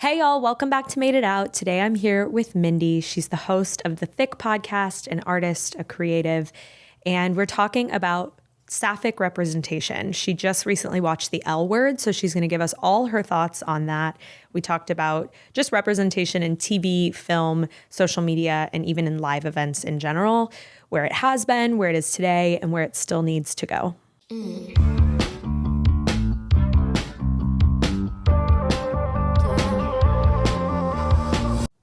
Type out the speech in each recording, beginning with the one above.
Hey y'all, welcome back to Made It Out. Today I'm here with Mindy. She's the host of the Thick podcast, an artist, a creative, and we're talking about Sapphic representation. She just recently watched The L Word, so she's going to give us all her thoughts on that. We talked about just representation in TV, film, social media, and even in live events in general, where it has been, where it is today, and where it still needs to go.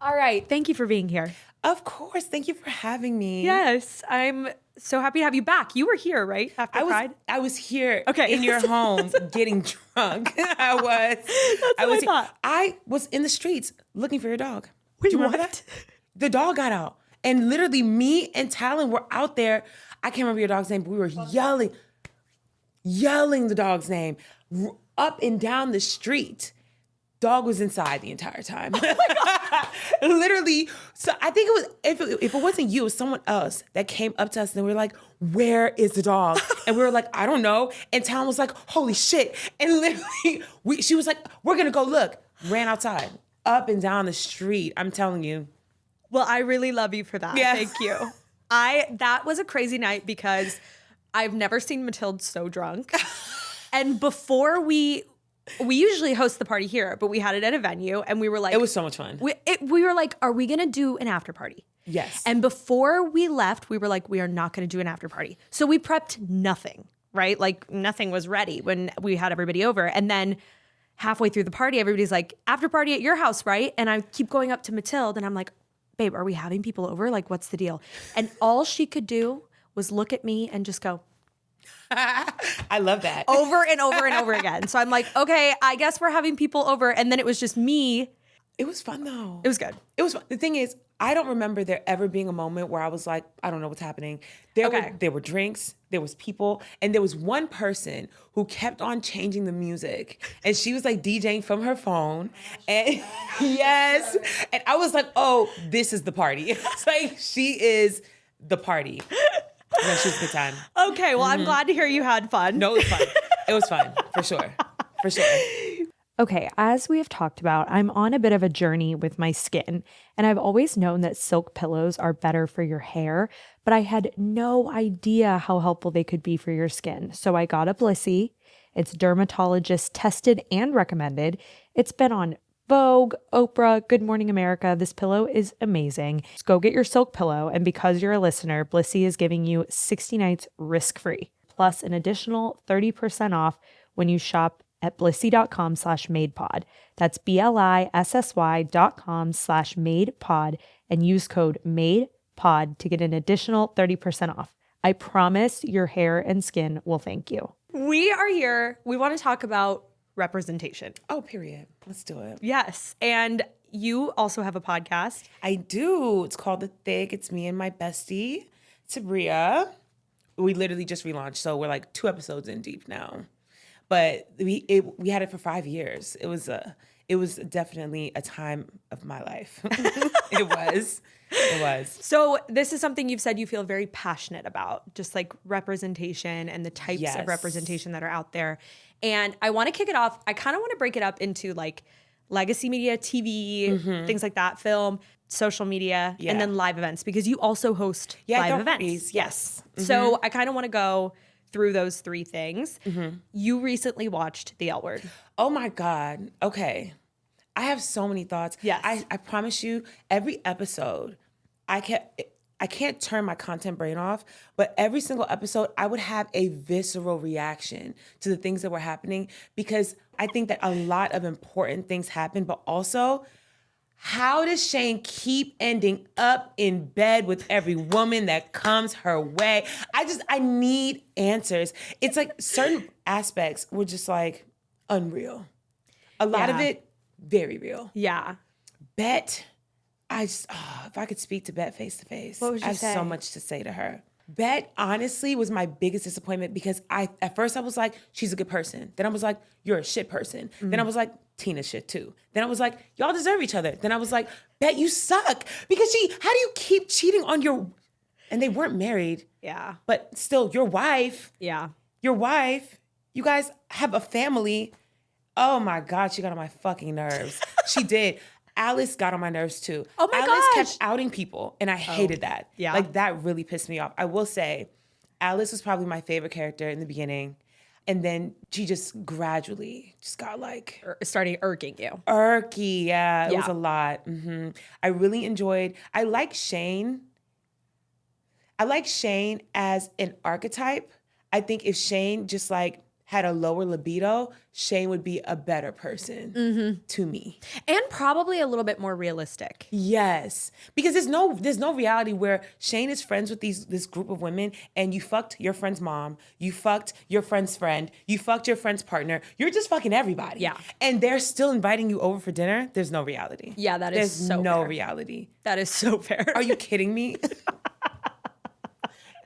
All right. Thank you for being here. Of course. Thank you for having me. Yes. I'm so happy to have you back. You were here, right? After Pride? I was here Okay. in your homes getting drunk. I was in the streets looking for your dog. Wait, Do you remember what? that? The dog got out. And literally me and Talon were out there. I can't remember your dog's name, but we were yelling the dog's name up and down the street. Dog was inside the entire time. Oh my God. Literally. So I think it was, if it wasn't you, it was someone else that came up to us and they were like, where is the dog? And we were like, I don't know. And Talon was like, holy shit. And literally, she was like, we're going to go look. Ran outside, up and down the street. I'm telling you. Well, I really love you for that. Yeah. Thank you. That was a crazy night because I've never seen Matilde so drunk. And before we usually host the party here, but we had it at a venue and we were like, it was so much fun. We were like, are we going to do an after party? Yes. And before we left, we were like, we are not going to do an after party. So we prepped nothing, right? Like nothing was ready when we had everybody over. And then halfway through the party, everybody's like, after party at your house, right? And I keep going up to Matilde and I'm like, babe, are we having people over? Like, what's the deal? And all she could do was look at me and just go, I love that. over and over and over again. So I'm like, okay, I guess we're having people over. And then it was just me. It was fun though. It was good. It was fun. The thing is, I don't remember there ever being a moment where I was like, I don't know what's happening. There were drinks, there was people, and there was one person who kept on changing the music. And she was like DJing from her phone. And yes. And I was like, oh, this is the party. It's like, she is the party. No, she was a good time. Okay, well, I'm glad to hear you had fun. No, it was fun. It was fun, for sure. For sure. Okay, as we have talked about, I'm on a bit of a journey with my skin, and I've always known that silk pillows are better for your hair, but I had no idea how helpful they could be for your skin. So I got a Blissy. It's dermatologist tested and recommended. It's been on Vogue, Oprah, Good Morning America. This pillow is amazing. Just go get your silk pillow, and because you're a listener, Blissy is giving you 60 nights risk-free, plus an additional 30% off when you shop at blissy.com/madepod. That's BLISSY.com/madepod and use code MADEPOD to get an additional 30% off. I promise your hair and skin will thank you. We are here. We want to talk about representation. Oh, period. Let's do it. Yes. And you also have a podcast. I do. It's called The Thick. It's me and my bestie, Sabria. We literally just relaunched, so we're like 2 episodes in deep now. But we had it for 5 years. It was definitely a time of my life. It was. So this is something you've said you feel very passionate about, just like representation and the types Yes. of representation that are out there. And I want to kick it off. I kind of want to break it up into like legacy media, TV, things like that, film, social media, and then live events, because you also host live events. Yes. So I kind of want to go through those 3 things. You recently watched The L Word. Oh my God. Okay. I have so many thoughts. Yes. I promise you, every episode, I can't turn my content brain off, but every single episode, I would have a visceral reaction to the things that were happening, because I think that a lot of important things happen, but also, how does Shane keep ending up in bed with every woman that comes her way? I need answers. It's like certain aspects were just like unreal. A lot of it, very real. Yeah. Bet, if I could speak to Bet face to face, What would you I have say? so much to say to her. Bet honestly was my biggest disappointment, because at first I was like, she's a good person. Then I was like, you're a shit person. Then I was like, Tina's shit too. Then I was like, y'all deserve each other. Then I was like, Bet, you suck. Because how do you keep cheating on and they weren't married. Yeah. But still, your wife, Yeah. you guys have a family. Oh my God, she got on my fucking nerves. She did. Alice got on my nerves too. Oh my Alice gosh. kept outing people, and I hated that. yeah. Like, that really pissed me off. I will say, Alice was probably my favorite character in the beginning. And then she just gradually just got like Starting irking you. irky. Yeah, it was Yeah. a lot. I really enjoyed. I like Shane as an archetype. I think if Shane just like had a lower libido, Shane would be a better person to me. And probably a little bit more realistic. Yes, because there's no reality where Shane is friends with this group of women, and you fucked your friend's mom, you fucked your friend's friend, you fucked your friend's partner. You're just fucking everybody. Yeah. And they're still inviting you over for dinner. There's no reality. Yeah, that is There's so no fair. reality. That is so fair. Are you kidding me?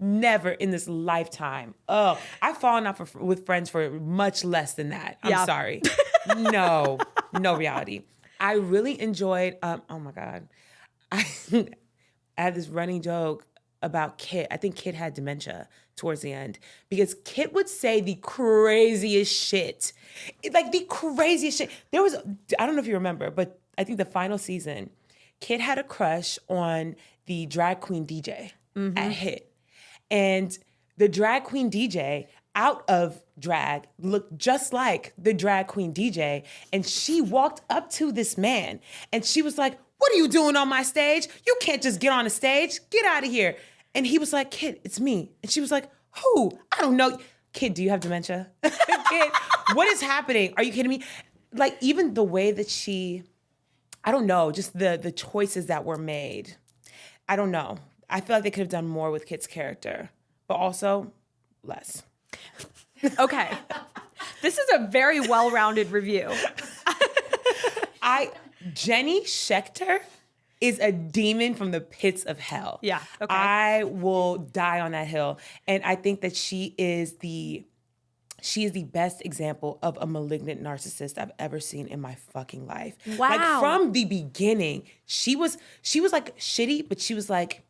Never in this lifetime. Oh, I've fallen out with friends for much less than that. I'm sorry. No reality. I really enjoyed, oh my God. I had this running joke about Kit. I think Kit had dementia towards the end because Kit would say the craziest shit. Like the craziest shit. There was, I don't know if you remember, but I think the final season, Kit had a crush on the drag queen DJ at Hit. And the drag queen DJ out of drag looked just like the drag queen DJ. And she walked up to this man and she was like, "What are you doing on my stage? You can't just get on the stage. Get out of here." And he was like, "Kid, it's me." And she was like, "Who? I don't know." "Kid, do you have dementia?" "Kid, what is happening? Are you kidding me?" Like, even the way that I don't know, just the choices that were made. I don't know. I feel like they could have done more with Kit's character, but also less. Okay. This is a very well-rounded review. Jenny Schecter is a demon from the pits of hell. Yeah, okay. I will die on that hill. And I think that she is the best example of a malignant narcissist I've ever seen in my fucking life. Wow. Like, from the beginning, she was like shitty, but she was like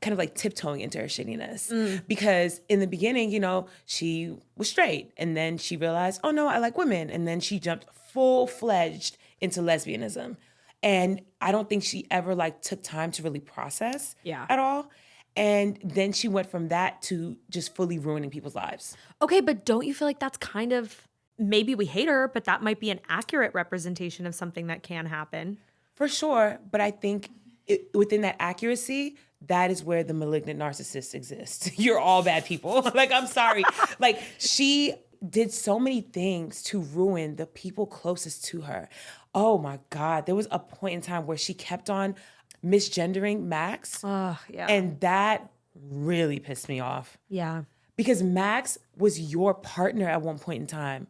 kind of like tiptoeing into her shittiness. Because in the beginning, you know, she was straight, and then she realized, oh no, I like women. And then she jumped full-fledged into lesbianism. And I don't think she ever like took time to really process at all. And then she went from that to just fully ruining people's lives. Okay, but don't you feel like that's kind of, maybe we hate her, but that might be an accurate representation of something that can happen? For sure. But I think within that accuracy, that is where the malignant narcissist exists. You're all bad people. Like, I'm sorry. Like, she did so many things to ruin the people closest to her. Oh my God. There was a point in time where she kept on misgendering Max. Oh, yeah. And that really pissed me off. Yeah. Because Max was your partner at one point in time.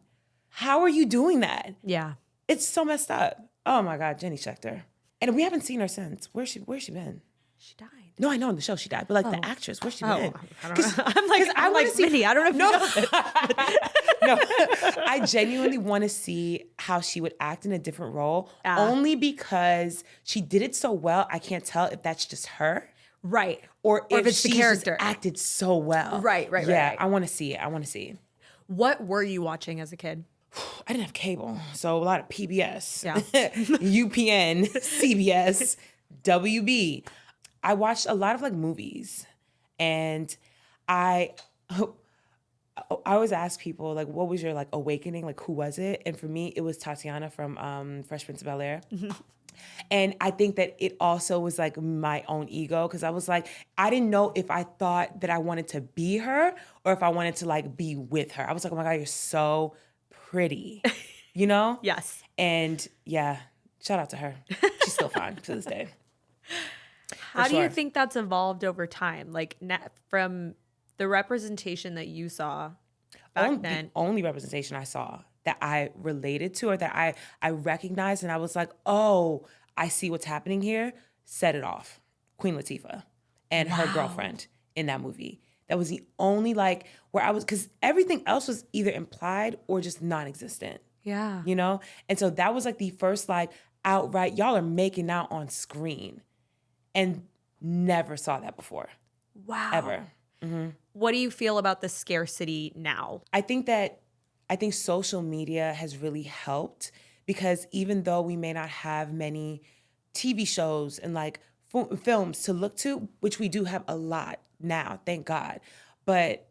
How are you doing that? Yeah. It's so messed up. Oh my God, Jenny Schecter. And we haven't seen her since. Where's she been? She died. No, I know in the show she died, but like the actress, where's she been? I don't know. I'm like Mindy. I don't know if you know that. No, I genuinely want to see how she would act in a different role, only because she did it so well. I can't tell if that's just her. Right. Or if it's the she character. just acted so well. Right. Yeah, Right. I want to see it. What were you watching as a kid? I didn't have cable, so a lot of PBS, Yeah. UPN, CBS, WB. I watched a lot of like movies, and I always ask people like, what was your like awakening? Like, who was it? And for me, it was Tatiana from Fresh Prince of Bel-Air. And I think that it also was like my own ego, because I was like, I didn't know if I thought that I wanted to be her or if I wanted to like be with her. I was like, oh my God, you're so pretty, you know? Yes. And yeah, shout out to her. She's still fine to this day. How do you think that's evolved over time? Like from the representation that you saw back then? The only representation I saw that I related to or that I recognized and I was like, oh, I see what's happening here, Set It Off. Queen Latifah and her girlfriend in that movie. That was the only like where I was, because everything else was either implied or just non-existent. Yeah. You know? And so that was like the first like outright, y'all are making out on screen. And never saw that before. Wow. Ever. Mm-hmm. What do you feel about the scarcity now? I think that I think social media has really helped because even though we may not have many TV shows and like films to look to, which we do have a lot now, thank God, but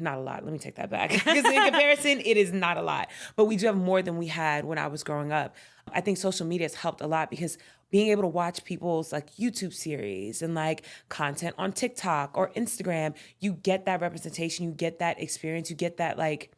not a lot. Let me take that back. Because in comparison, it is not a lot. But we do have more than we had when I was growing up. I think social media has helped a lot because being able to watch people's like YouTube series and like content on TikTok or Instagram, you get that representation, you get that experience, you get that like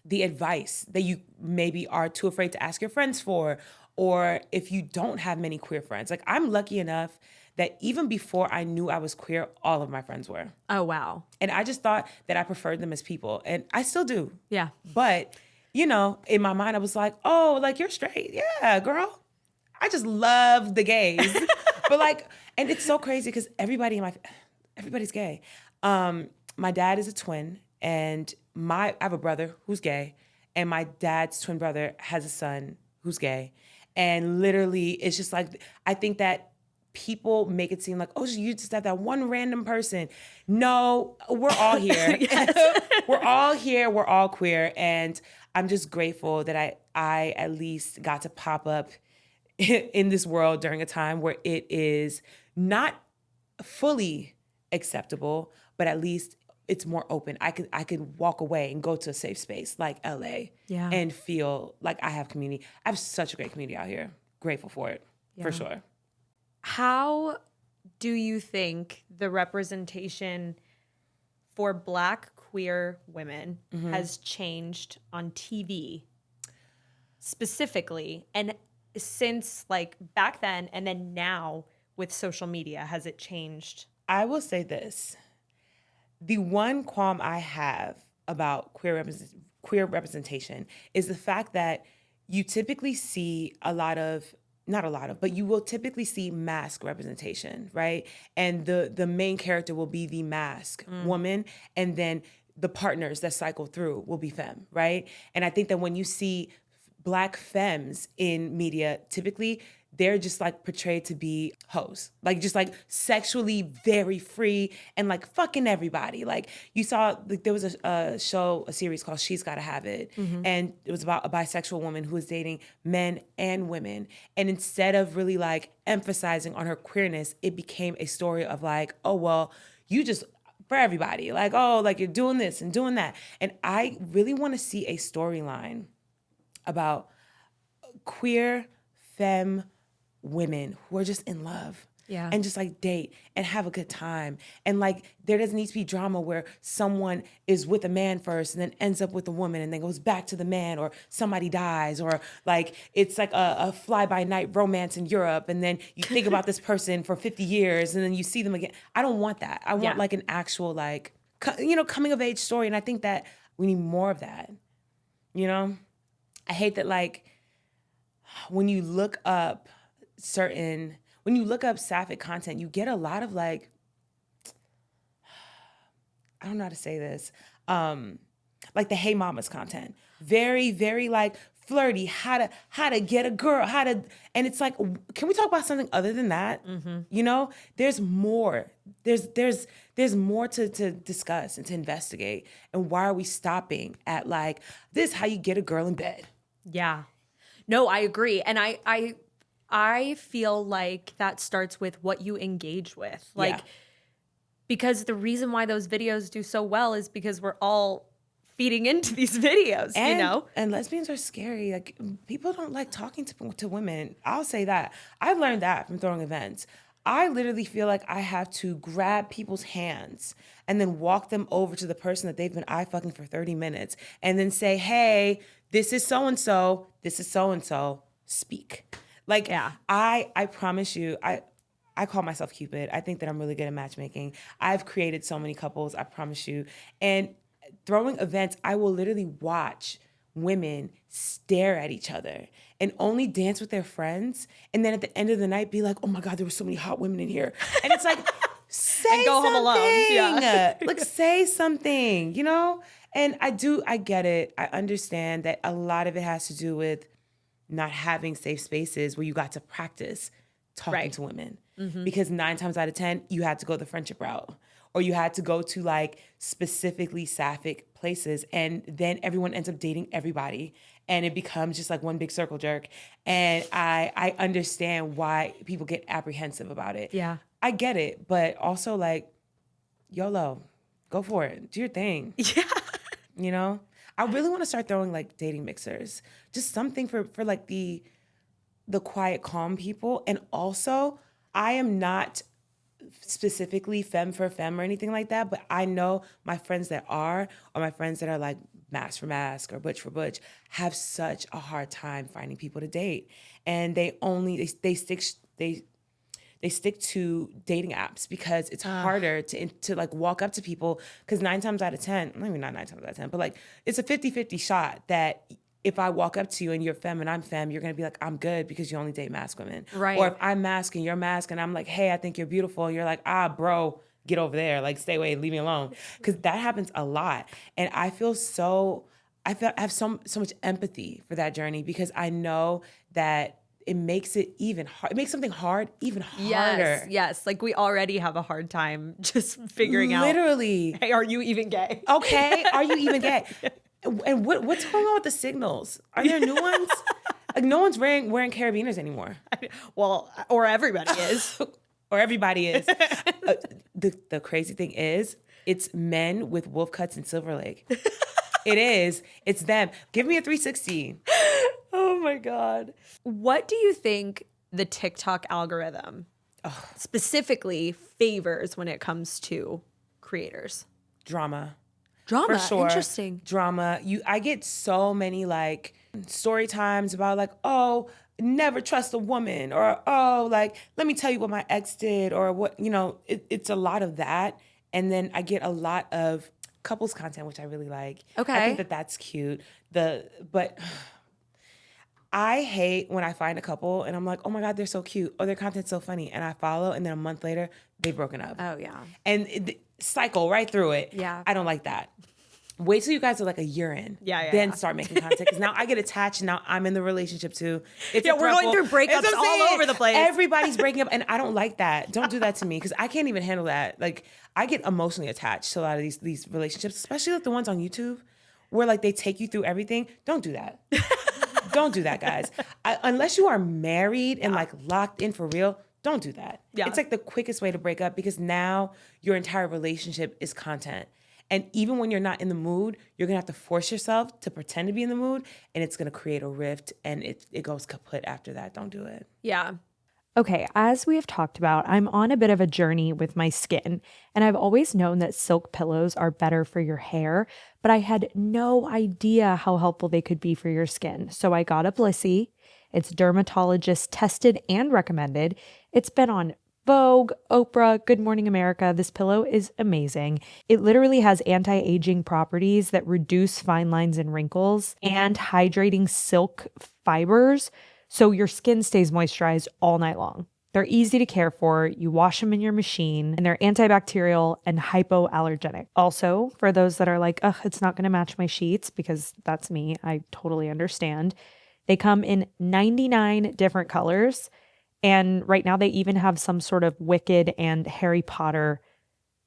the advice that you maybe are too afraid to ask your friends for, or if you don't have many queer friends. Like I'm lucky enough that even before I knew I was queer, all of my friends were. Oh, wow. And I just thought that I preferred them as people. And I still do. Yeah. But, you know, in my mind, I was like, oh, like you're straight. Yeah, girl. I just love the gays. But like, and it's so crazy because everybody's gay. My dad is a twin and I have a brother who's gay. And my dad's twin brother has a son who's gay. And literally, it's just like, I think that people make it seem like, oh, you just have that one random person. No, we're all here. We're all here. We're all queer. And I'm just grateful that I at least got to pop up in this world during a time where it is not fully acceptable, but at least it's more open. I could walk away and go to a safe space like LA and feel like I have community. I have such a great community out here. Grateful for it, for sure. How do you think the representation for Black queer women has changed on TV specifically? And since like back then and then now with social media, has it changed? I will say this. The one qualm I have about queer representation is the fact that you typically see but you will typically see mask representation, right? And the main character will be the mask woman, and then the partners that cycle through will be femme, right? And I think that when you see Black femmes in media, typically they're just like portrayed to be hoes, like just like sexually very free and like fucking everybody. Like you saw, like there was a series called She's Gotta Have It. And it was about a bisexual woman who was dating men and women. And instead of really like emphasizing on her queerness, it became a story of like, oh, well, you just, for everybody, like, oh, like you're doing this and doing that. And I really wanna see a storyline about queer femme women who are just in love and just like date and have a good time. And like, there doesn't need to be drama where someone is with a man first and then ends up with a woman and then goes back to the man, or somebody dies, or like, it's like a fly-by-night romance in Europe. And then you think about this person for 50 years and then you see them again. I don't want that. I want like an actual like, coming of age story. And I think that we need more of that, you know? I hate that like, when you look up Sapphic content, you get a lot of like, I don't know how to say this, like the Hey Mamas content. Very, very like flirty, how to get a girl, and it's like, can we talk about something other than that? You know, there's more. There's more to discuss and to investigate. And why are we stopping at like, this is how you get a girl in bed? Yeah. No, I agree. And I feel like that starts with what you engage with. Like, because the reason why those videos do so well is because we're all feeding into these videos, you know? And lesbians are scary. Like, people don't like talking to women. I'll say that. I've learned that from throwing events. I literally feel like I have to grab people's hands and then walk them over to the person that they've been eye-fucking for 30 minutes and then say, hey, this is so-and-so, this is so-and-so, speak. Like, I promise you, I call myself Cupid. I think that I'm really good at matchmaking. I've created so many couples, I promise you. And throwing events, I will literally watch women stare at each other and only dance with their friends. And then at the end of the night, be like, oh my God, there were so many hot women in here. And it's like, say and go something. Home alone. Yeah. Like, say something, you know? And I get it. I understand that a lot of it has to do with not having safe spaces where you got to practice talking to women. Because 9 times out of 10, you had to go the friendship route. or you had to go to like specifically Sapphic places, and then everyone ends up dating everybody, and it becomes just like one big circle jerk. And I understand why people get apprehensive about it. Yeah. I get it, but also like, YOLO, go for it, do your thing. Yeah. You know, I really want to start throwing like dating mixers, just something for like the quiet, calm people. And also, I am not specifically femme for femme or anything like that, but I know my friends that are, or my friends that are like mask for mask or butch for butch, have such a hard time finding people to date, and they stick to dating apps because it's harder to like walk up to people, because 9 times out of 10, maybe not 9 times out of 10, but like it's a 50-50 shot that if I walk up to you and you're femme and I'm femme, you're gonna be like, I'm good because you only date mask women. Right. Or if I'm mask and you're mask and I'm like, hey, I think you're beautiful, and you're like, bro, get over there, like stay away, leave me alone. Because that happens a lot. And I have so much empathy for that journey, because I know that it makes it even hard. It makes something hard even harder. Yes. Like we already have a hard time just figuring out. Literally. Hey, are you even gay? Okay. Are you even gay? And what's going on with the signals? Are there new ones? Like no one's wearing carabiners anymore. Well, or everybody is. Or everybody is. The crazy thing is, it's men with wolf cuts and Silver Lake. It is. It's them. Give me a 360. Oh my God. What do you think the TikTok algorithm specifically favors when it comes to creators? Drama. Drama. For sure. Interesting. Drama. I get so many like story times about like, oh, never trust a woman, or oh, like, let me tell you what my ex did, or what, it's a lot of that. And then I get a lot of couples content, which I really like. Okay. I think that that's cute. But I hate when I find a couple and I'm like, oh my God, they're so cute, or their content's so funny, and I follow, and then a month later, they've broken up. Oh, yeah. And cycle right through it. Yeah. I don't like that. Wait till you guys are like a year in. Then start making content. Because now I get attached. Now I'm in the relationship too. We're going through breakups all over the place. Everybody's breaking up, and I don't like that. Don't do that to me, because I can't even handle that. Like, I get emotionally attached to a lot of these relationships, especially like the ones on YouTube where like they take you through everything. Don't do that. Don't do that, guys. Unless you are married and like locked in for real, don't do that. Yeah. It's like the quickest way to break up, because now your entire relationship is content. And even when you're not in the mood, you're gonna have to force yourself to pretend to be in the mood, and it's gonna create a rift, and it goes kaput after that. Don't do it. Yeah. Okay, as we have talked about, I'm on a bit of a journey with my skin, and I've always known that silk pillows are better for your hair, but I had no idea how helpful they could be for your skin. So I got a Blissy. It's dermatologist tested and recommended. It's been on Vogue, Oprah, Good Morning America. This pillow is amazing. It literally has anti-aging properties that reduce fine lines and wrinkles, and hydrating silk fibers, so your skin stays moisturized all night long. They're easy to care for. You wash them in your machine, and they're antibacterial and hypoallergenic. Also, for those that are like, ugh, it's not going to match my sheets, because that's me. I totally understand. They come in 99 different colors. And right now they even have some sort of Wicked and Harry Potter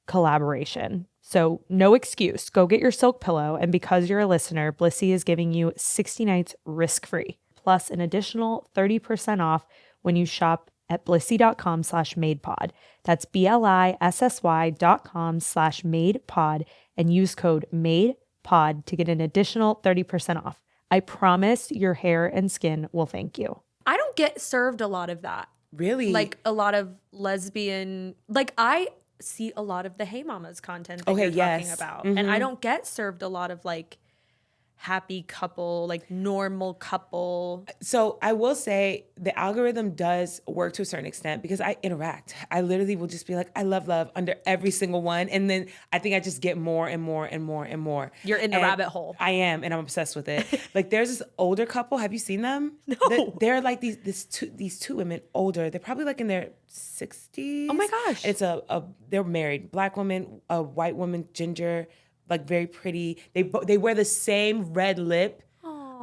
collaboration. So no excuse. Go get your silk pillow. And because you're a listener, Blissy is giving you 60 nights risk-free, plus an additional 30% off when you shop at blissy.com/madepod. That's BLISSY.com/madepod and use code MADEPOD to get an additional 30% off. I promise your hair and skin will thank you. I don't get served a lot of that. Really? Like a lot of lesbian, like I see a lot of the Hey Mamas content that you're talking about. And I don't get served a lot of like happy couple, like normal couple. So I will say the algorithm does work to a certain extent, because I interact. I literally will just be like, I love under every single one. And then I think I just get more and more and more and more. You're in the rabbit hole. I am, and I'm obsessed with it. Like there's this older couple. Have you seen them? No. They're like these two women older. They're probably like in their 60s. Oh my gosh. It's they're married. Black woman, a white woman, ginger, like very pretty. They wear the same red lip.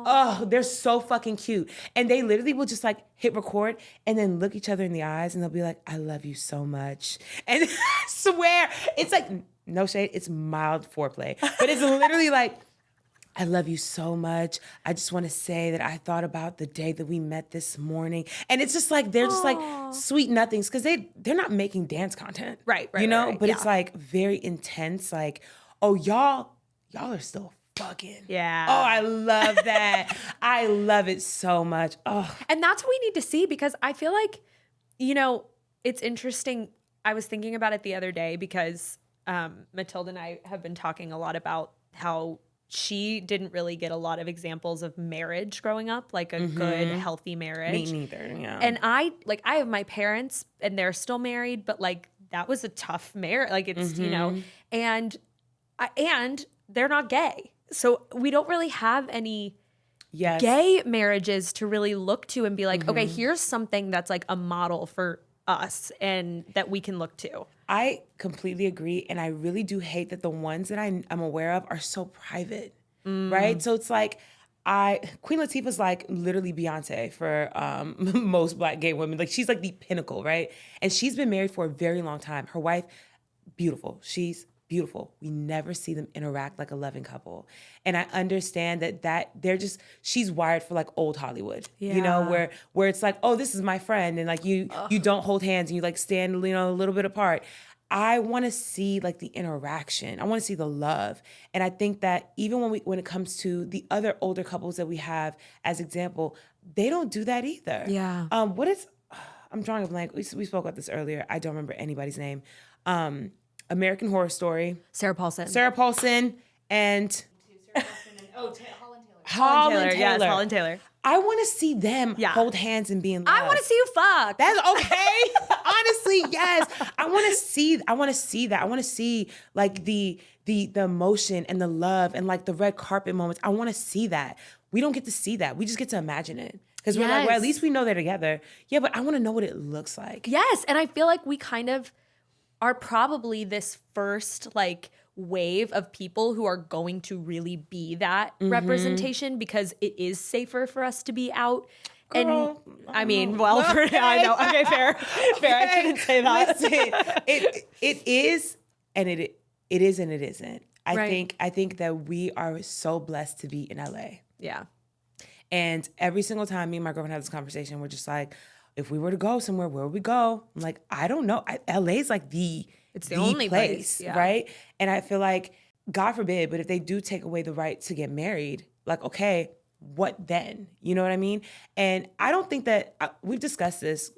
Oh, they're so fucking cute. And they literally will just like hit record and then look each other in the eyes and they'll be like, I love you so much. And I swear, it's like, no shade, it's mild foreplay. But it's literally like, I love you so much. I just want to say that I thought about the day that we met this morning. And it's just like, they're just like sweet nothings because they're not making dance content. Right, You know? right, But yeah. it's like very intense. Like, oh, y'all are still fucking. Yeah. Oh, I love that. I love it so much. Oh. And that's what we need to see because I feel like, you know, it's interesting. I was thinking about it the other day because Matilda and I have been talking a lot about how she didn't really get a lot of examples of marriage growing up, like a good, healthy marriage. Me neither, yeah. And I have my parents and they're still married, but like that was a tough marriage. Like it's, you know, and they're not gay. So we don't really have any gay marriages to really look to and be like, okay, here's something that's like a model for us and that we can look to. I completely agree. And I really do hate that the ones that I'm aware of are so private, right? So it's like, Queen Latifah's like literally Beyonce for most Black gay women. Like she's like the pinnacle, right? And she's been married for a very long time. Her wife, beautiful. She's beautiful. We never see them interact like a loving couple. And I understand that she's wired for like old Hollywood, you know, where it's like, oh, this is my friend. And like you don't hold hands and you like stand, you know, a little bit apart. I want to see like the interaction. I want to see the love. And I think that even when it comes to the other older couples that we have as example, they don't do that either. Yeah. I'm drawing a blank. We spoke about this earlier. I don't remember anybody's name. American Horror Story. Sarah Paulson. And Holland Taylor. Taylor. Yes, Holland Taylor. I want to see them hold hands and be in love. I want to see you fuck. That's okay. Honestly, yes. I want to see that. I want to see like the emotion and the love and like the red carpet moments. I want to see that. We don't get to see that. We just get to imagine it. Because we're like, well, at least we know they're together. Yeah, but I want to know what it looks like. Yes, and I feel like we kind of are probably this first like wave of people who are going to really be that representation because it is safer for us to be out. Girl, and I mean, well, I know. Okay, fair. I shouldn't say that. Listen, it is, and it is, and it isn't. I think that we are so blessed to be in LA. Yeah. And every single time me and my girlfriend had this conversation, we're just like, if we were to go somewhere, where would we go? I'm like, I don't know. LA is like it's the only place, right? And I feel like, God forbid, but if they do take away the right to get married, like, okay, what then? You know what I mean? And I don't think that, we've discussed this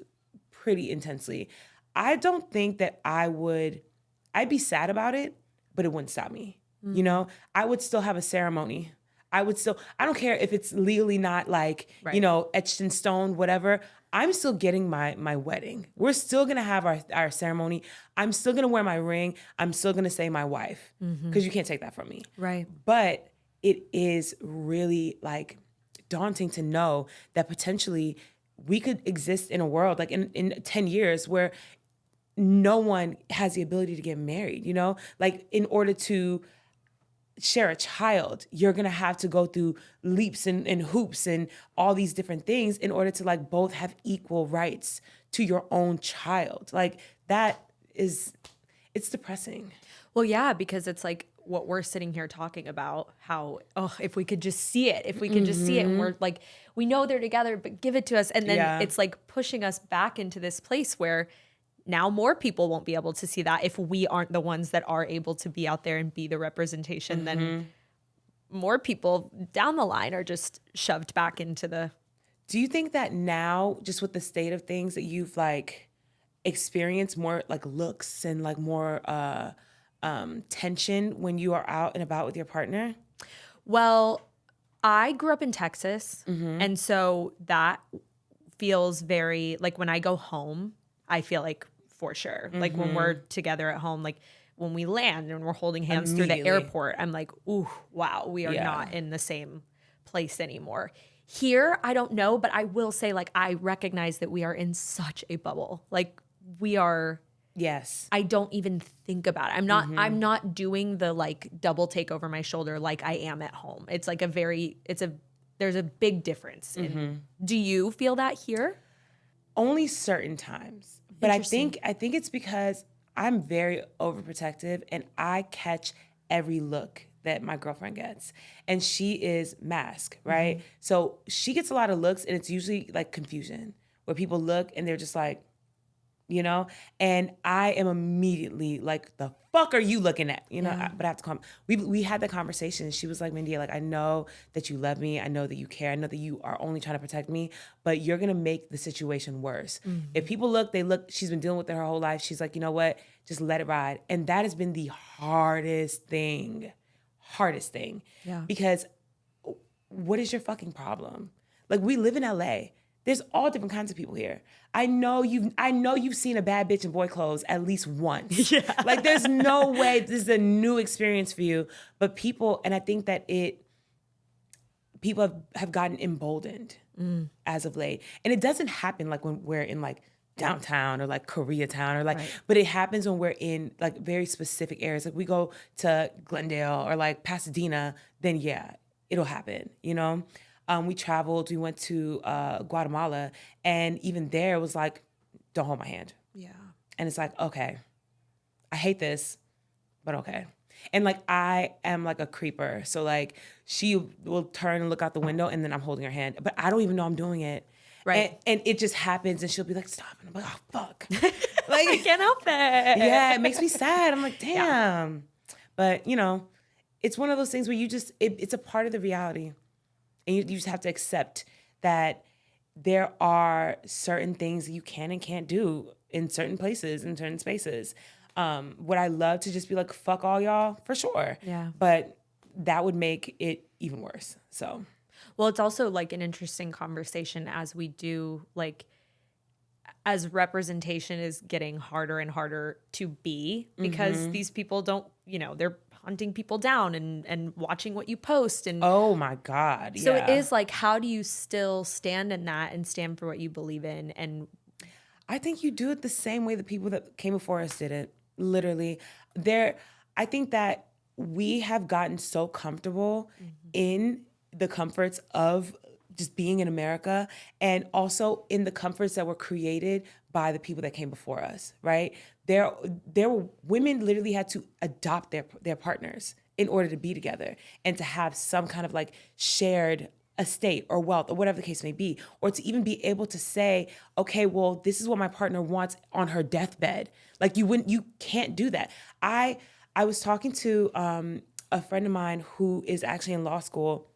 pretty intensely. I don't think that I'd be sad about it, but it wouldn't stop me. You know, I would still have a ceremony. I don't care if it's legally not like, you know, etched in stone, whatever. I'm still getting my wedding. We're still gonna have our ceremony. I'm still gonna wear my ring. I'm still gonna say my wife, because you can't take that from me. Right. But it is really like daunting to know that potentially we could exist in a world like in 10 years where no one has the ability to get married, you know? Like in order to share a child, you're gonna have to go through leaps and hoops and all these different things in order to like both have equal rights to your own child. Like it's depressing. Well, yeah, because it's like what we're sitting here talking about, how, if we could just see it, and we're like, we know they're together, but give it to us. And then it's like pushing us back into this place where now more people won't be able to see that if we aren't the ones that are able to be out there and be the representation. Then more people down the line are just shoved back into the... Do you think that now, just with the state of things, that you've like experienced more like looks and like more tension when you are out and about with your partner? Well, I grew up in Texas, and so that feels very, like when I go home, I feel like for sure. Like when we're together at home, like when we land and we're holding hands through the airport, I'm like, ooh, wow, we are not in the same place anymore. Here, I don't know, but I will say, like, I recognize that we are in such a bubble. Like we are... Yes. I don't even think about it. I'm not doing the like double take over my shoulder like I am at home. It's like it's a there's a big difference. Do you feel that here? Only certain times. But I think it's because I'm very overprotective and I catch every look that my girlfriend gets. And she is mask, right? So she gets a lot of looks and it's usually like confusion where people look and they're just like, you know, and I am immediately like, the fuck are you looking at? You know, but I have to come. We had that conversation. She was like, Mindy, like, I know that you love me. I know that you care. I know that you are only trying to protect me, but you're going to make the situation worse. If people look, they look. She's been dealing with it her whole life. She's like, you know what? Just let it ride. And that has been the hardest thing. Yeah. Because what is your fucking problem? Like, we live in LA. There's all different kinds of people here. I know you've seen a bad bitch in boy clothes at least once. Yeah. Like, there's no way this is a new experience for you. But people, and I think that people have gotten emboldened as of late. And it doesn't happen like when we're in like downtown or like Koreatown or like, but it happens when we're in like very specific areas. Like we go to Glendale or like Pasadena, then yeah, it'll happen, you know? We traveled, we went to Guatemala, and even there it was like, don't hold my hand. Yeah. And it's like, okay, I hate this, but okay. And like, I am like a creeper. So like, she will turn and look out the window and then I'm holding her hand, but I don't even know I'm doing it. Right. And it just happens and she'll be like, stop. And I'm like, oh, fuck. Like, I can't help it. Yeah, it makes me sad. I'm like, damn. Yeah. But, you know, it's one of those things where you just, it's a part of the reality. And you just have to accept that there are certain things that you can and can't do in certain places, in certain spaces. Would I love to just be like, fuck all y'all? For sure. Yeah. But that would make it even worse. So, well, it's also like an interesting conversation as we do, like, as representation is getting harder and harder to be because these people don't, you know, they're hunting people down and watching what you post. And oh my God. So it is like, how do you still stand in that and stand for what you believe in? And I think you do it the same way the people that came before us did it. Literally. I think that we have gotten so comfortable in the comforts of just being in America and also in the comforts that were created by the people that came before us, right? There were women literally had to adopt their partners in order to be together and to have some kind of like shared estate or wealth or whatever the case may be, or to even be able to say, okay, well, this is what my partner wants on her deathbed. Like you can't do that. I was talking to a friend of mine who is actually in law school.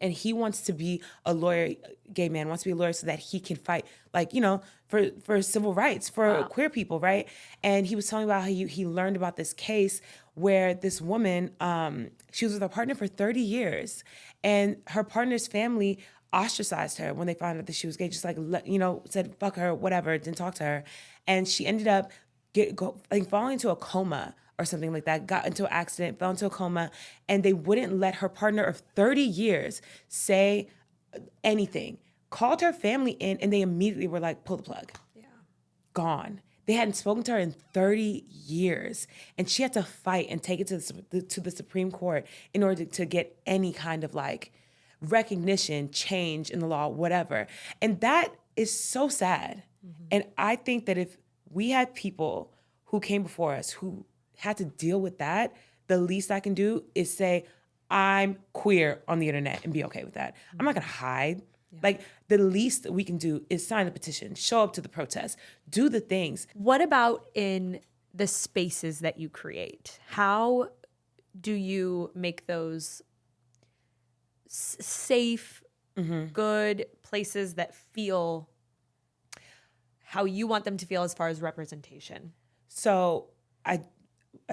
And he wants to be a lawyer, gay man, wants to be a lawyer so that he can fight, like, you know, for civil rights, for queer people, right? And he was telling me about how he learned about this case where this woman, she was with her partner for 30 years. And her partner's family ostracized her when they found out that she was gay, just like, you know, said, fuck her, whatever, didn't talk to her. And she ended up falling into a coma or something like that, got into an accident, fell into a coma, and they wouldn't let her partner of 30 years say anything. Called her family in, and they immediately were like, pull the plug. Yeah. Gone. They hadn't spoken to her in 30 years, and she had to fight and take it to the Supreme Court in order to get any kind of like recognition, change in the law, whatever. And that is so sad. And I think that if we had people who came before us who had to deal with that, the least I can do is say, I'm queer on the internet and be okay with that. I'm not gonna hide. Yeah. Like, the least that we can do is sign the petition, show up to the protest, do the things. What about in the spaces that you create? How do you make those safe, good places that feel how you want them to feel as far as representation? So I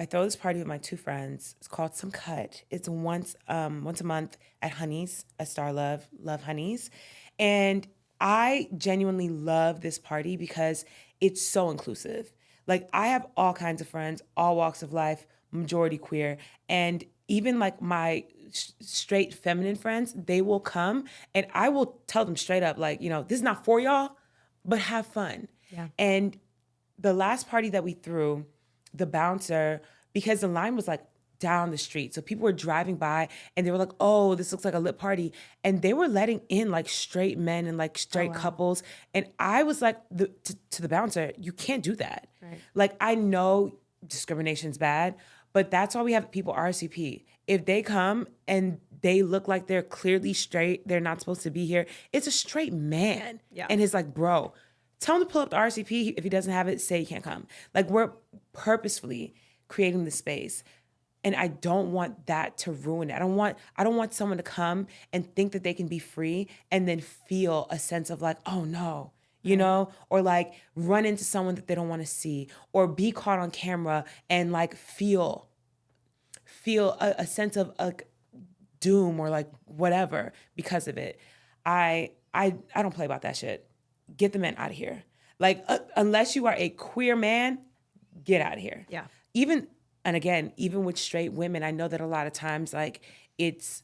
throw this party with my two friends. It's called Some Cut. It's once a month at Honey's, at Star Love Honey's. And I genuinely love this party because it's so inclusive. Like, I have all kinds of friends, all walks of life, majority queer. And even like my straight feminine friends, they will come and I will tell them straight up, like, you know, this is not for y'all, but have fun. Yeah. And the last party that we threw, the bouncer, because the line was like down the street. So people were driving by and they were like, oh, this looks like a lit party. And they were letting in like straight men and like straight couples. And I was like, to the bouncer, you can't do that. Right. Like, I know discrimination's bad, but that's why we have people RSVP. If they come and they look like they're clearly straight, they're not supposed to be here, it's a straight man. Yeah. And it's like, bro, tell him to pull up the RSVP. If he doesn't have it, say he can't come. Like, we're purposefully creating the space. And I don't want that to ruin it. I don't want someone to come and think that they can be free and then feel a sense of like, oh no, you know, or like run into someone that they don't want to see, or be caught on camera and like feel a sense of like doom or like whatever because of it. I don't play about that shit. Get the men out of here. Like, unless you are a queer man, get out of here. Yeah. And again, even with straight women, I know that a lot of times, like, it's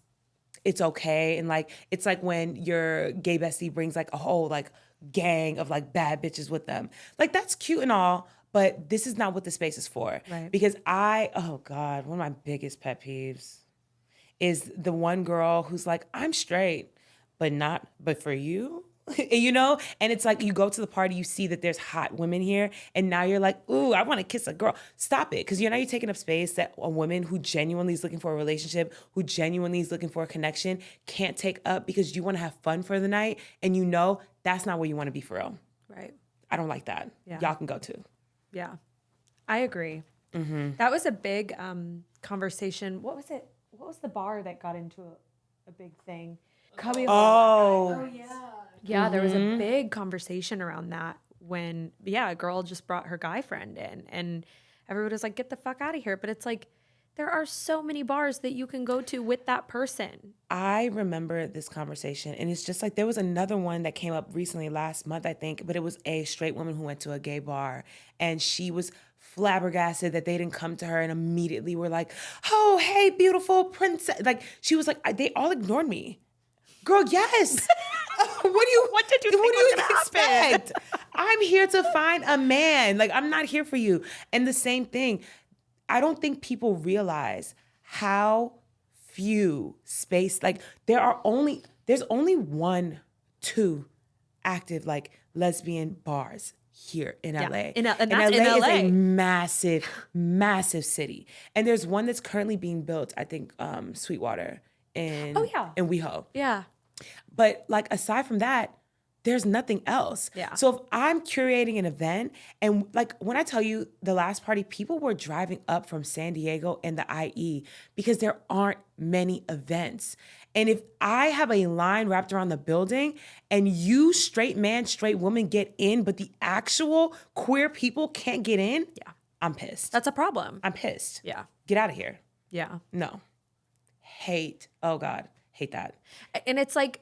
okay. And like, it's like when your gay bestie brings like a whole like gang of like bad bitches with them. Like, that's cute and all, but this is not what the space is for. Right. Because oh God, one of my biggest pet peeves is the one girl who's like, I'm straight, but for you? You know? And it's like, you go to the party, you see that there's hot women here, and now you're like, ooh, I want to kiss a girl. Stop it. Because you're taking up space that a woman who genuinely is looking for a relationship, who genuinely is looking for a connection, can't take up because you want to have fun for the night, and you know that's not where you want to be for real. Right. I don't like that. Yeah. Y'all can go too. Yeah. I agree. Mm-hmm. That was a big conversation. What was it? What was the bar that got into a big thing? Cubby Hall. Oh, yeah. Yeah, there was a big conversation around that when, a girl just brought her guy friend in and everybody was like, get the fuck out of here. But it's like, there are so many bars that you can go to with that person. I remember this conversation, and it's just like there was another one that came up recently last month, I think, but it was a straight woman who went to a gay bar, and she was flabbergasted that they didn't come to her and immediately were like, oh, hey, beautiful princess. Like, she was like, they all ignored me. Girl, yes. What did you think was gonna expect? I'm here to find a man. Like, I'm not here for you. And the same thing, I don't think people realize how few space, like there's only 2 active like lesbian bars here in LA. And that's in LA is LA. a massive, massive city. And there's one that's currently being built, I think, Sweetwater in WeHo. Yeah. But like, aside from that, there's nothing else. Yeah. So if I'm curating an event, and like when I tell you the last party, people were driving up from San Diego and the IE because there aren't many events. And if I have a line wrapped around the building and you straight man, straight woman get in, but the actual queer people can't get in, I'm pissed. That's a problem. I'm pissed. Yeah. Get out of here. Yeah. No. Oh God, hate that. And it's like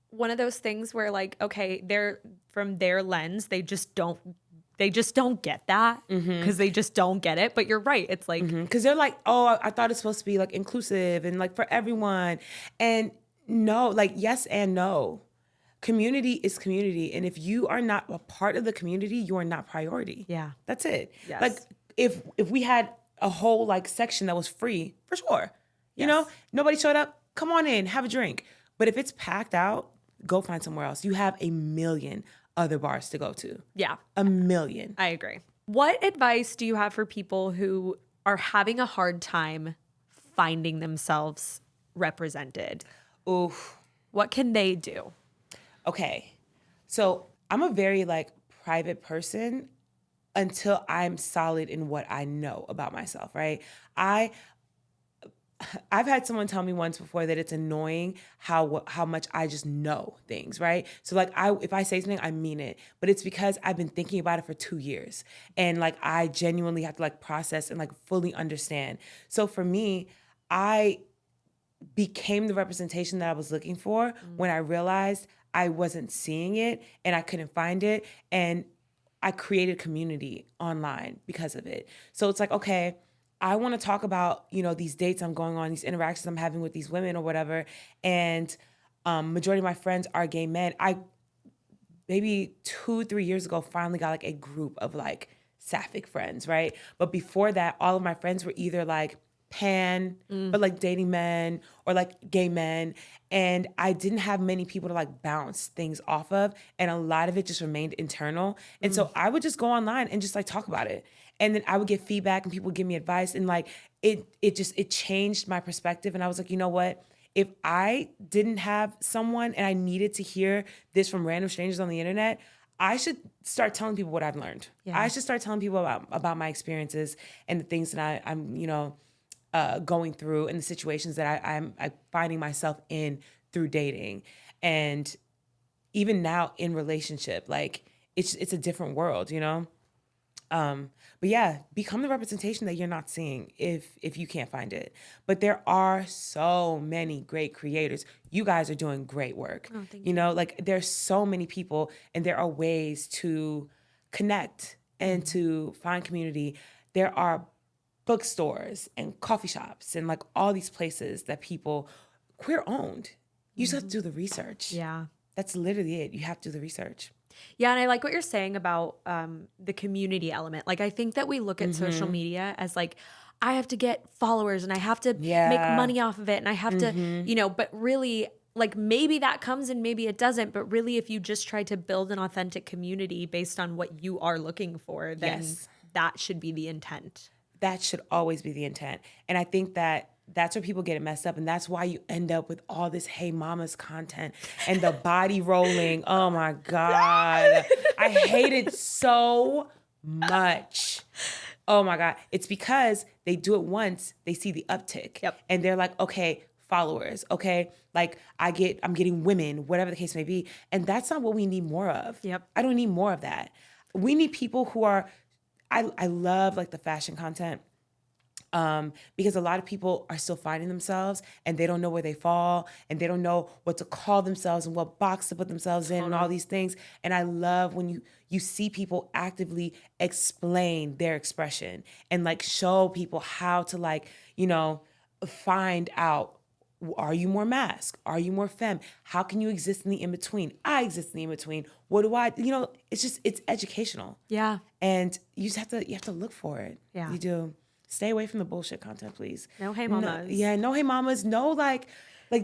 one of those things where like, okay, they're from their lens, they just don't get that because they just don't get it. But you're right. It's like, because they're like, oh, I thought it's supposed to be like inclusive and like for everyone. And no, like yes and no. Community is community. And if you are not a part of the community, you are not priority. Yeah. That's it. Yes. Like if we had a whole like section that was free, for sure. You know, nobody showed up, come on in, have a drink. But if it's packed out, go find somewhere else. You have a million other bars to go to. yeah, A million. I agree. What advice do you have for people who are having a hard time finding themselves represented? Oof. What can they do? Okay. So I'm a very like private person until I'm solid in what I know about myself, right? I've had someone tell me once before that it's annoying how much I just know things, right? So like if I say something, I mean it, but it's because I've been thinking about it for 2 years, and like I genuinely have to like process and like fully understand. So for me, I became the representation that I was looking for when I realized I wasn't seeing it and I couldn't find it, and I created community online because of it. So it's like, okay, I want to talk about, these dates I'm going on, these interactions I'm having with these women or whatever. And majority of my friends are gay men. I maybe 2-3 years ago finally got like a group of like Sapphic friends, right? But before that, all of my friends were either like pan, but like dating men or like gay men. And I didn't have many people to like bounce things off of. And a lot of it just remained internal. And so I would just go online and just like talk about it. And then I would get feedback and people would give me advice. And like, it changed my perspective. And I was like, you know what? If I didn't have someone and I needed to hear this from random strangers on the internet, I should start telling people what I've learned. Yeah. I should start telling people about my experiences and the things that I'm going through and the situations that I'm finding myself in through dating. And even now in relationship, like it's a different world, you know? But yeah, become the representation that you're not seeing if you can't find it. But there are so many great creators. You guys are doing great work. Oh, thank you know, like there's so many people and there are ways to connect and to find community. There are bookstores and coffee shops and like all these places that people queer owned. You just have to do the research. Yeah. That's literally it. You have to do the research. Yeah, and I like what you're saying about the community element. Like, I think that we look at social media as like, I have to get followers and I have to make money off of it and I have to, you know, but really, like maybe that comes and maybe it doesn't. But really, if you just try to build an authentic community based on what you are looking for, then that should be the intent. That should always be the intent. And I think that's where people get it messed up. And that's why you end up with all this Hey Mamas content and the body rolling. Oh my God. I hate it so much. Oh my God. It's because they do it once, they see the uptick. Yep. And they're like, okay, followers, okay? Like I'm getting women, whatever the case may be. And that's not what we need more of. Yep. I don't need more of that. We need people who are, I love like the fashion content. Because a lot of people are still finding themselves and they don't know where they fall and they don't know what to call themselves and what box to put themselves in and all these things. And I love when you see people actively explain their expression and like show people how to like, you know, find out, are you more masc? Are you more femme? How can you exist in the in-between? I exist in the in-between. What do I, you know, it's educational. Yeah. And you have to look for it. Yeah. You do. Stay away from the bullshit content, please. No Hey Mamas. No Hey Mamas. No, like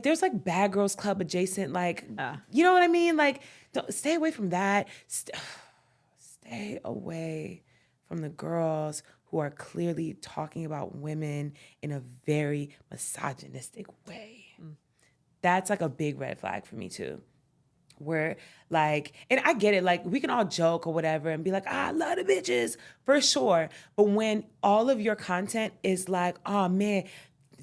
there's like Bad Girls Club adjacent, like, you know what I mean? Like, stay away from that. Stay away from the girls who are clearly talking about women in a very misogynistic way. That's like a big red flag for me too. Where like, and I get it, like we can all joke or whatever and be like, I love the bitches, for sure. But when all of your content is like, oh man,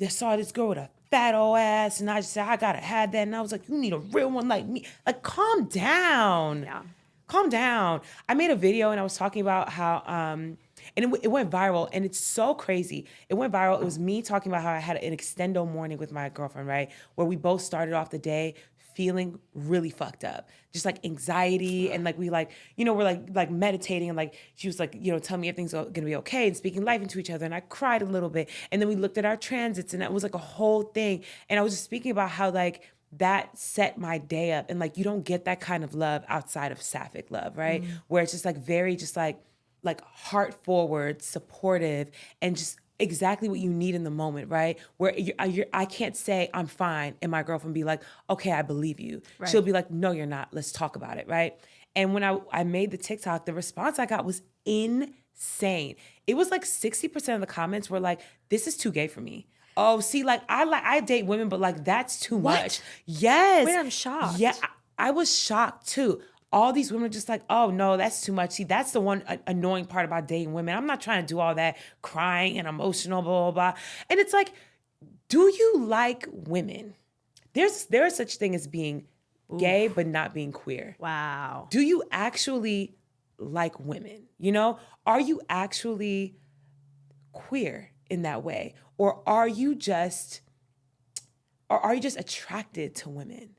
I saw this girl with a fat old ass and I just said, I gotta have that. And I was like, you need a real one like me. Like, calm down. Yeah. Calm down. I made a video and I was talking about how, and it went viral and it's so crazy. It went viral. It was me talking about how I had an extendo morning with my girlfriend, right? Where we both started off the day feeling really fucked up, just like anxiety. And like, we like, you know, we're like meditating and like, she was like, you know, tell me everything's gonna be okay and speaking life into each other. And I cried a little bit. And then we looked at our transits and that was like a whole thing. And I was just speaking about how like, that set my day up. And like, you don't get that kind of love outside of Sapphic love, right? Where it's just like very just like heart forward, supportive, and just exactly what you need in the moment, right? Where I can't say I'm fine and my girlfriend be like, okay, I believe you. Right. She'll be like, no, you're not. Let's talk about it, right? And when I made the TikTok, the response I got was insane. It was like 60% of the comments were like, this is too gay for me. Oh, see, like I date women, but like that's too much. Yes. Wait, I'm shocked. Yeah, I was shocked too. All these women are just like, oh no, that's too much. See, that's the one annoying part about dating women. I'm not trying to do all that crying and emotional, blah, blah, blah. And it's like, do you like women? There is such thing as being gay, but not being queer. Wow. Do you actually like women? You know, are you actually queer in that way? Or are you just attracted to women?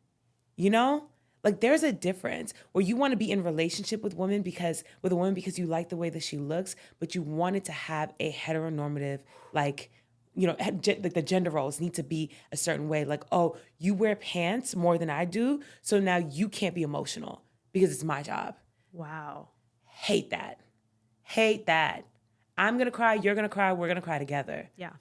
You know? Like there's a difference where you want to be in relationship with a woman because you like the way that she looks, but you wanted to have a heteronormative, like, you know, like the gender roles need to be a certain way. Like, oh, you wear pants more than I do, so now you can't be emotional because it's my job. Wow. Hate that. I'm gonna cry, you're gonna cry, we're gonna cry together. Yeah.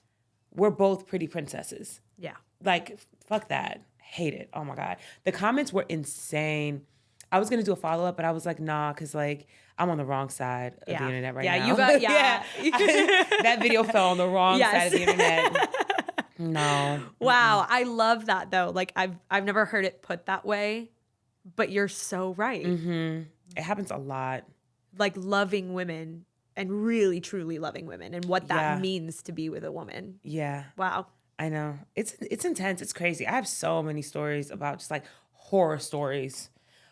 we're both pretty princesses. Yeah. Like, fuck that. Hate it. Oh my God. The comments were insane. I was going to do a follow-up, but I was like, nah, because like I'm on the wrong side of the internet right now. Yeah, you got, yeah. That video fell on the wrong Yes. side of the internet. No. Wow. I love that though. Like I've never heard it put that way, but you're so right. It happens a lot. Like loving women and really truly loving women and what that Yeah. means to be with a woman. Yeah. Wow. I know. It's intense. It's crazy. I have so many stories about just like horror stories.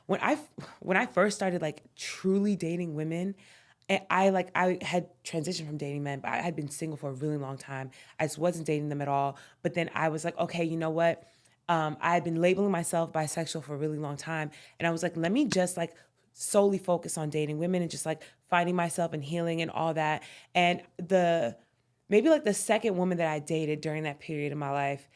When I first started like truly dating women, and I had transitioned from dating men, but I had been single for a really long time. I just wasn't dating them at all. But then I was like, okay, you know what? I had been labeling myself bisexual for a really long time. And I was like, let me just like solely focus on dating women and just like finding myself and healing and all that. And maybe like the second woman that I dated during that period of my life,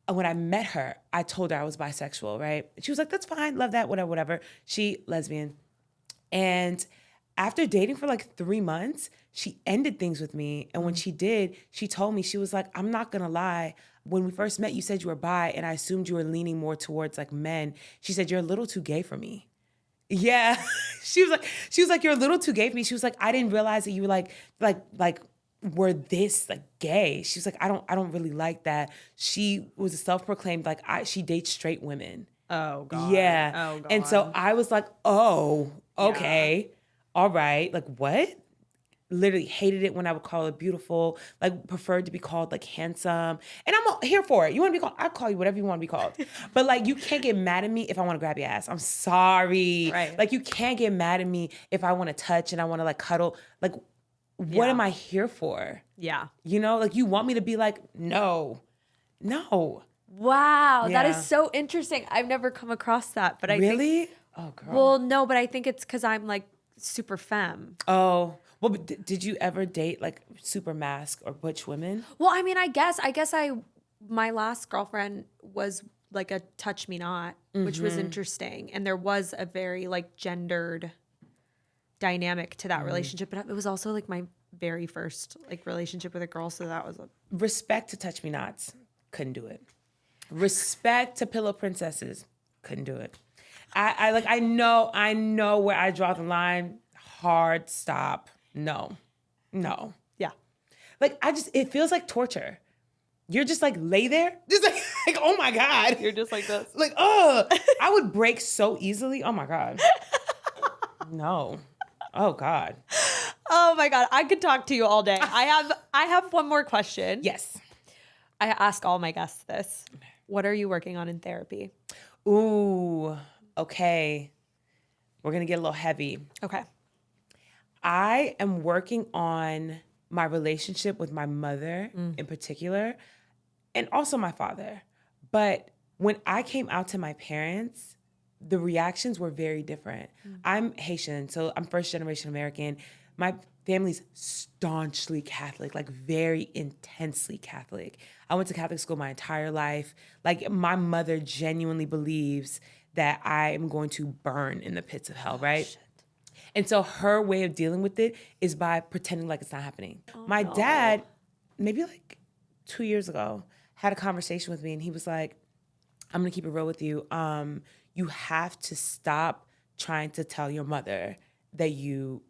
when I met her, I told her I was bisexual, right? She was like, that's fine, love that, whatever, whatever. She lesbian. And after dating for like 3 months, she ended things with me. And when she did, she told me, she was like, I'm not gonna lie. When we first met, you said you were bi, and I assumed you were leaning more towards like men. She said, you're a little too gay for me. Yeah. She was like, you're a little too gay for me. She was like, I didn't realize that you were like were this like gay. She was like, I don't really like that. She was a self-proclaimed like she dates straight women. Oh God. Yeah. Oh God. And so I was like, oh, okay. All right. Like what? Literally hated it when I would call it beautiful, like preferred to be called like handsome. And I'm here for it. You want to be called, I'll call you whatever you want to be called. But like, you can't get mad at me if I want to grab your ass. I'm sorry. Right. Like you can't get mad at me if I want to touch and I want to like cuddle. Like, what am I here for? Yeah. You know, like you want me to be like, no. Wow. That Yeah. is so interesting. I've never come across that, but I think, Really? Oh, girl. well, no, but I think it's because I'm like super femme. Oh, well, but did you ever date like super mask or butch women? Well, I mean, I guess my last girlfriend was like a touch me not, which was interesting. And there was a very like gendered dynamic to that relationship. But it was also like my very first like relationship with a girl. So that was Respect to touch me nots. Couldn't do it. Respect to pillow princesses. Couldn't do it. I know where I draw the line. Hard stop. No. yeah. Like it feels like torture. You're just like lay there, just like oh my God. You're just like this. Like, I would break so easily. Oh my God. No. Oh God. Oh my God. I could talk to you all day. I have one more question. Yes. I ask all my guests this. What are you working on in therapy? Ooh, okay. We're gonna get a little heavy. Okay. I am working on my relationship with my mother in particular, and also my father. But when I came out to my parents, the reactions were very different. I'm Haitian, so I'm first generation American. My family's staunchly Catholic, like very intensely Catholic. I went to Catholic school my entire life. Like my mother genuinely believes that I am going to burn in the pits of hell, right? Shit. And so her way of dealing with it is by pretending like it's not happening. My dad, maybe like 2 years ago, had a conversation with me and he was like, I'm gonna keep it real with you. You have to stop trying to tell your mother that you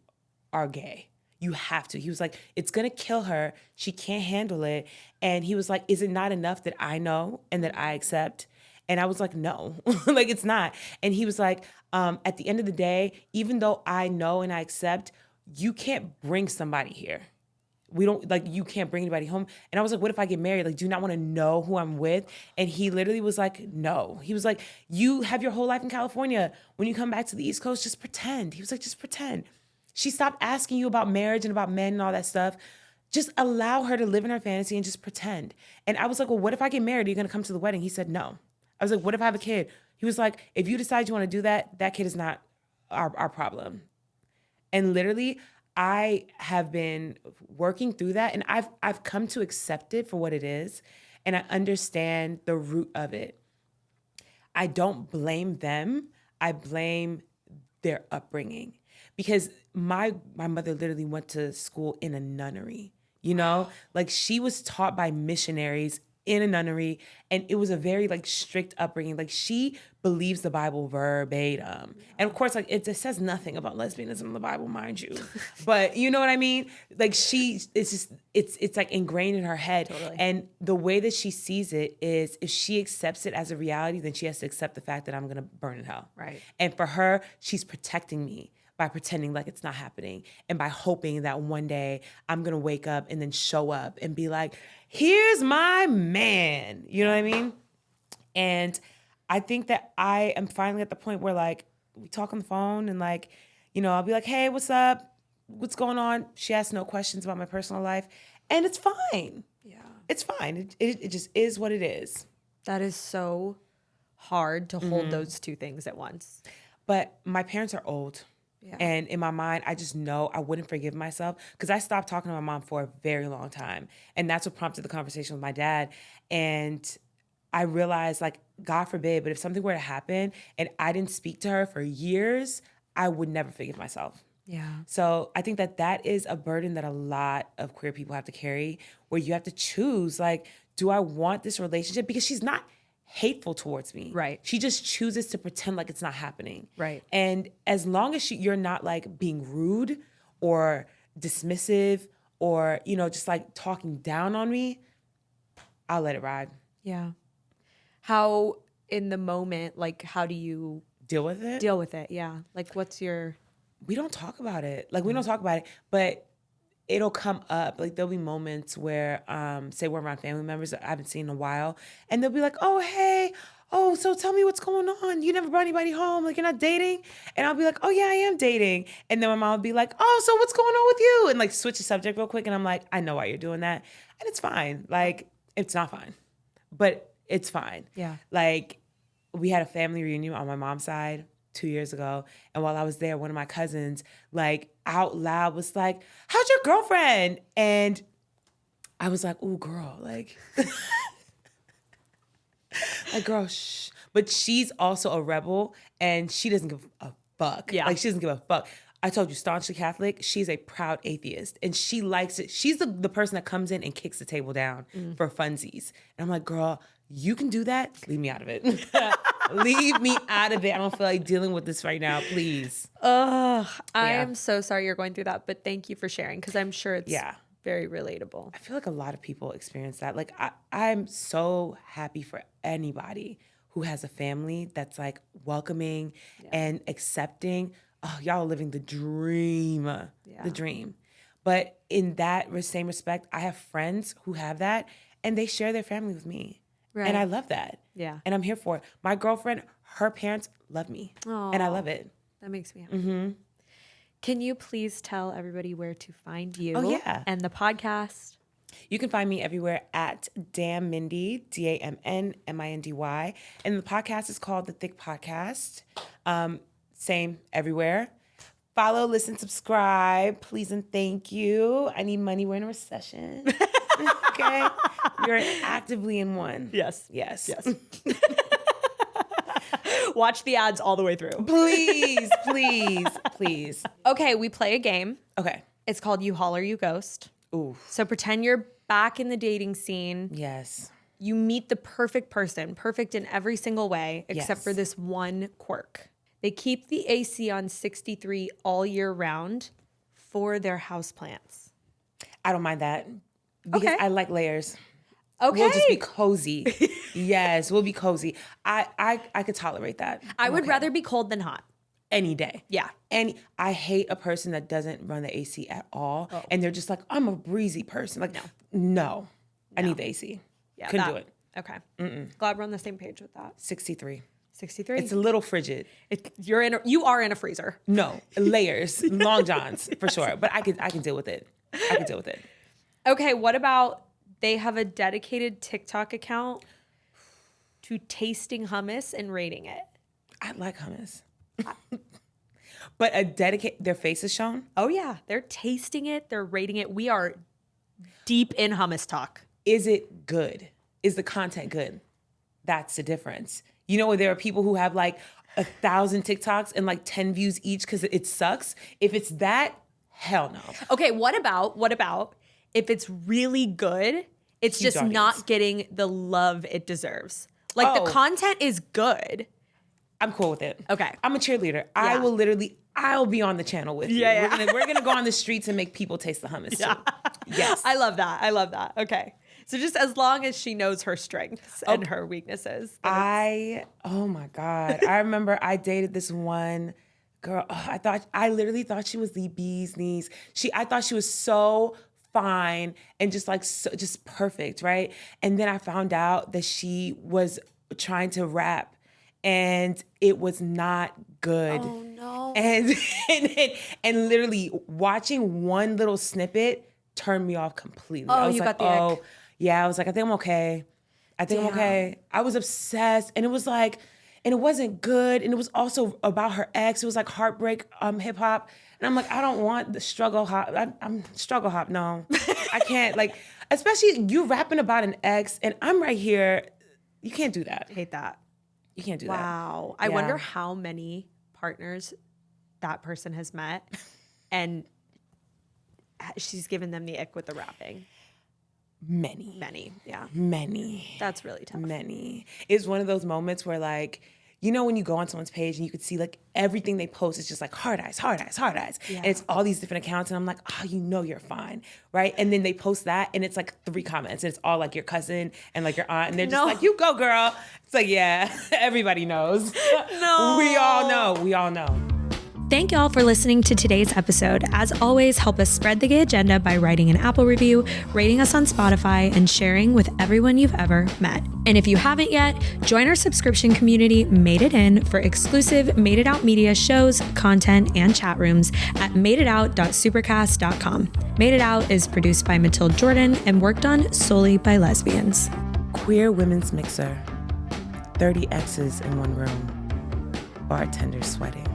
are gay. You have to. He was like, it's gonna kill her. She can't handle it. And he was like, is it not enough that I know and that I accept? And I was like, no, like it's not. And he was like, at the end of the day, even though I know and I accept, you can't bring somebody here. You can't bring anybody home. And I was like, what if I get married? Like, do you not want to know who I'm with? And he literally was like, no. He was like, you have your whole life in California. When you come back to the East Coast, just pretend. He was like, just pretend. She stopped asking you about marriage and about men and all that stuff. Just allow her to live in her fantasy and just pretend. And I was like, well, what if I get married? Are you going to come to the wedding? He said, no. I was like, what if I have a kid? He was like, if you decide you want to do that, that kid is not our problem. And literally, I have been working through that and I've come to accept it for what it is. And I understand the root of it. I don't blame them. I blame their upbringing. Because my mother literally went to school in a nunnery. you know? Like she was taught by missionaries in a nunnery, and it was a very like strict upbringing. Like she believes the Bible verbatim. And of course, like it says nothing about lesbianism in the Bible, mind you. But you know what I mean? Like it's like ingrained in her head. Totally. And the way that she sees it is if she accepts it as a reality, then she has to accept the fact that I'm gonna burn in hell. Right. And for her, she's protecting me by pretending like it's not happening and by hoping that one day I'm gonna wake up and then show up and be like, here's my man. You know what I mean? And I think that I am finally at the point where like we talk on the phone and like, you know, I'll be like, hey, what's up? What's going on? She asks no questions about my personal life. And it's fine. Yeah. It's fine. It just is what it is. That is so hard to hold those two things at once. But my parents are old. Yeah. And in my mind, I just know I wouldn't forgive myself because I stopped talking to my mom for a very long time. And that's what prompted the conversation with my dad. And I realized, like, God forbid, but if something were to happen and I didn't speak to her for years, I would never forgive myself. Yeah. So I think that is a burden that a lot of queer people have to carry, where you have to choose, like, do I want this relationship? Because she's not hateful towards me. Right. She just chooses to pretend like it's not happening. Right. And as long as you're not like being rude or dismissive or, you know, just like talking down on me, I'll let it ride. Yeah. How in the moment, like, how do you Deal with it. deal with it? Yeah. Like, what's your... We don't talk about it. Like, we don't talk about it, but it'll come up. Like, there'll be moments where, say we're around family members that I haven't seen in a while, and they'll be like, oh, hey, oh, so tell me what's going on. You never brought anybody home. Like, you're not dating? And I'll be like, oh, yeah, I am dating. And then my mom will be like, oh, so what's going on with you? And, like, switch the subject real quick. And I'm like, I know why you're doing that. And it's fine. Like, it's not fine, but it's fine. Yeah. Like, we had a family reunion on my mom's side 2 years ago. And while I was there, one of my cousins, like, out loud was like, how's your girlfriend? And I was like, ooh, girl, like, like, girl, shh. But she's also a rebel and she doesn't give a fuck. Yeah. Like, she doesn't give a fuck. I told you, staunchly Catholic, she's a proud atheist and she likes it. She's the person that comes in and kicks the table down for funsies. And I'm like, girl, you can do that. Leave me out of it. Leave me out of it. I don't feel like dealing with this right now, please. I Yeah. am so sorry you're going through that, but thank you for sharing because I'm sure it's very relatable. I feel like a lot of people experience that. Like, I'm so happy for anybody who has a family that's like welcoming and accepting. Oh, y'all are living the dream, the dream. But in that same respect, I have friends who have that and they share their family with me. Right. And I love that. Yeah. And I'm here for it. My girlfriend, her parents love me. And I love it. That makes me happy. Can you please tell everybody where to find you and the podcast? You can find me everywhere at Damn Mindy, DAMNMINDY. And the podcast is called The Thick Podcast. Same everywhere. Follow, listen, subscribe, please and thank you. I need money. We're in a recession. Okay? You're actively in one. Yes. Yes. Watch the ads all the way through. Please, please, please. Okay, we play a game. Okay. It's called You Holler, You Ghost. Ooh. So pretend you're back in the dating scene. Yes. You meet the perfect person, perfect in every single way, except for this one quirk. They keep the AC on 63 all year round for their houseplants. I don't mind that because I like layers. Okay. We'll just be cozy. Yes, we'll be cozy. I could tolerate that. I would rather be cold than hot. Any day. Yeah. And I hate a person that doesn't run the AC at all. Oh. And they're just like, I'm a breezy person. Like, no. I need the AC. Yeah, Couldn't do it. Okay. Glad we're on the same page with that. 63. 63. It's a little frigid. You are in a freezer. No, layers, long johns for sure. But I can deal with it. I can deal with it. Okay, what about they have a dedicated TikTok account to tasting hummus and rating it? I like hummus. But their face is shown? Oh yeah, they're tasting it, they're rating it. We are deep in hummus talk. Is it good? Is the content good? That's the difference. You know, there are people who have like 1,000 TikToks and like 10 views each because it sucks. If it's that, hell no. Okay, what about if it's really good, it's Huge just audience. not getting the love it deserves. Like the content is good. I'm cool with it. Okay. I'm a cheerleader. Yeah. I'll be on the channel with you. Yeah. We're gonna go on the streets and make people taste the hummus too. Yes. I love that. Okay. So just as long as she knows her strengths and her weaknesses. Oh my God. I remember I dated this one girl. I literally thought she was the bee's knees. I thought she was so fine and just like just perfect, right? And then I found out that she was trying to rap and it was not good. Oh no. And literally watching one little snippet turned me off completely. Oh, I was you like, got the ick. yeah, I was like, I think I'm okay. I'm okay. I was obsessed. And it was like, and it wasn't good. And it was also about her ex. It was like heartbreak hip hop. And I'm like, I don't want the struggle hop. I'm struggle hop. No, I can't. Like, especially you rapping about an ex and I'm right here. You can't do that. I hate that. You can't do that. Wow. I wonder how many partners that person has met and she's given them the ick with the rapping. Many. Yeah. Many. That's really tough. Many. It's one of those moments where like, you know, when you go on someone's page and you could see like everything they post is just like hard eyes. Yeah. And it's all these different accounts. And I'm like, oh, you know, you're fine. Right. And then they post that and it's like 3 comments and it's all like your cousin and like your aunt. And they're just like, you go, girl. It's like, yeah, everybody knows. No. We all know. Thank y'all for listening to today's episode. As always, help us spread the gay agenda by writing an Apple review, rating us on Spotify, and sharing with everyone you've ever met. And if you haven't yet, join our subscription community, Made It In, for exclusive Made It Out media shows, content, and chat rooms at madeitout.supercast.com. Made It Out is produced by Matilde Jordan and worked on solely by lesbians. Queer women's mixer. 30 exes in one room. Bartenders sweating.